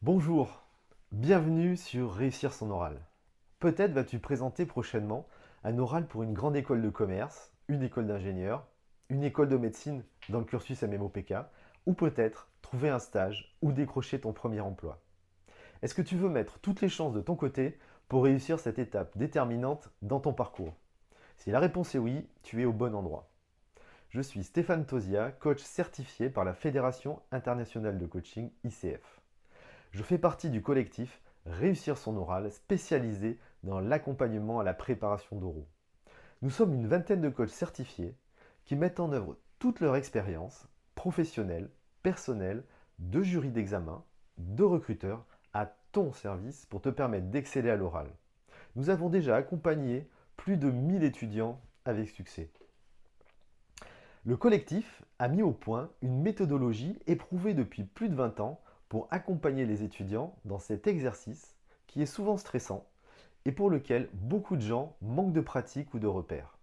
Bonjour, bienvenue sur Réussir son oral. Peut-être vas-tu présenter prochainement un oral pour une grande école de commerce, une école d'ingénieur, une école de médecine dans le cursus MMOPK, ou peut-être trouver un stage ou décrocher ton premier emploi. Est-ce que tu veux mettre toutes les chances de ton côté pour réussir cette étape déterminante dans ton parcours? Si la réponse est oui, tu es au bon endroit. Je suis Stéphane Tosia, coach certifié par la Fédération internationale de coaching ICF. Je fais partie du collectif Réussir son oral spécialisé dans l'accompagnement à la préparation d'oraux. Nous sommes une vingtaine de coachs certifiés qui mettent en œuvre toute leur expérience professionnelle, personnelle, de jury d'examen, de recruteurs à ton service pour te permettre d'exceller à l'oral. Nous avons déjà accompagné plus de 1000 étudiants avec succès. Le collectif a mis au point une méthodologie éprouvée depuis plus de 20 ans pour accompagner les étudiants dans cet exercice qui est souvent stressant et pour lequel beaucoup de gens manquent de pratique ou de repères.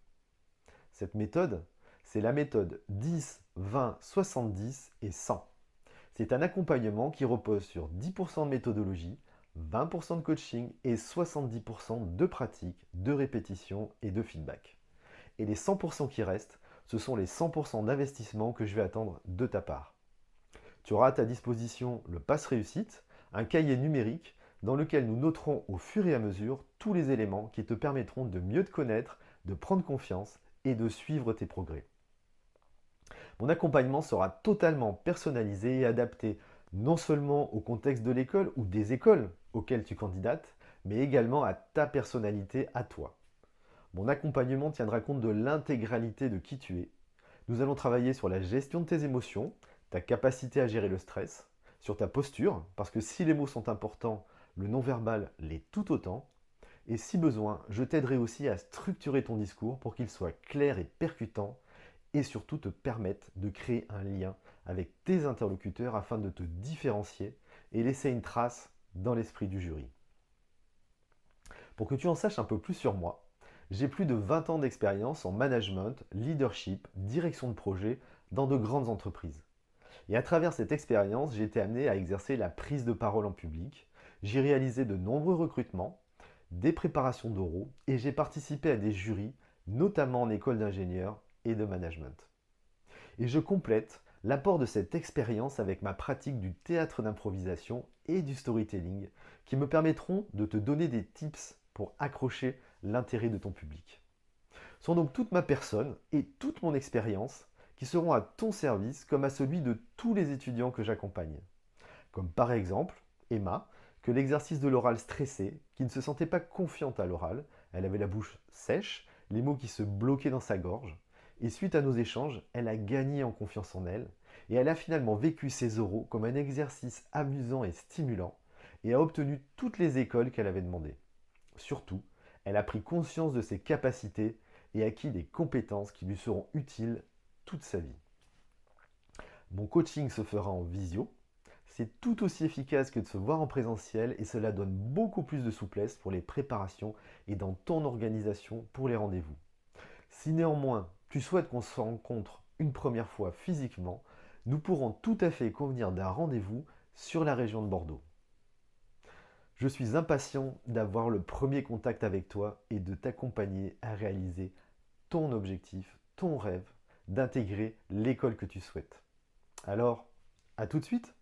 Cette méthode, c'est la méthode 10, 20, 70 et 100. C'est un accompagnement qui repose sur 10% de méthodologie, 20% de coaching et 70% de pratique, de répétition et de feedback. Et les 100% qui restent, ce sont les 100% d'investissement que je vais attendre de ta part. Tu auras à ta disposition le Pass Réussite, un cahier numérique dans lequel nous noterons au fur et à mesure tous les éléments qui te permettront de mieux te connaître, de prendre confiance et de suivre tes progrès. Mon accompagnement sera totalement personnalisé et adapté non seulement au contexte de l'école ou des écoles auxquelles tu candidates, mais également à ta personnalité à toi. Mon accompagnement tiendra compte de l'intégralité de qui tu es. Nous allons travailler sur la gestion de tes émotions, ta capacité à gérer le stress, sur ta posture, parce que si les mots sont importants, le non-verbal l'est tout autant. Et si besoin, je t'aiderai aussi à structurer ton discours pour qu'il soit clair et percutant et surtout te permette de créer un lien avec tes interlocuteurs afin de te différencier et laisser une trace dans l'esprit du jury. Pour que tu en saches un peu plus sur moi, j'ai plus de 20 ans d'expérience en management, leadership, direction de projet dans de grandes entreprises. Et à travers cette expérience, j'ai été amené à exercer la prise de parole en public. J'ai réalisé de nombreux recrutements, des préparations d'oraux et j'ai participé à des jurys, notamment en école d'ingénieur et de management. Et je complète l'apport de cette expérience avec ma pratique du théâtre d'improvisation et du storytelling qui me permettront de te donner des tips pour accrocher l'intérêt de ton public. Ce sont donc toute ma personne et toute mon expérience qui seront à ton service comme à celui de tous les étudiants que j'accompagne. Comme par exemple Emma, que l'exercice de l'oral stressait, qui ne se sentait pas confiante à l'oral, elle avait la bouche sèche, les mots qui se bloquaient dans sa gorge, et suite à nos échanges, elle a gagné en confiance en elle, et elle a finalement vécu ses oraux comme un exercice amusant et stimulant, et a obtenu toutes les écoles qu'elle avait demandées. Surtout, elle a pris conscience de ses capacités et acquis des compétences qui lui seront utiles toute sa vie. Mon coaching se fera en visio. C'est tout aussi efficace que de se voir en présentiel et cela donne beaucoup plus de souplesse pour les préparations et dans ton organisation pour les rendez-vous. Si néanmoins tu souhaites qu'on se rencontre une première fois physiquement, nous pourrons tout à fait convenir d'un rendez-vous sur la région de Bordeaux. Je suis impatient d'avoir le premier contact avec toi et de t'accompagner à réaliser ton objectif, ton rêve, d'intégrer l'école que tu souhaites. Alors, à tout de suite!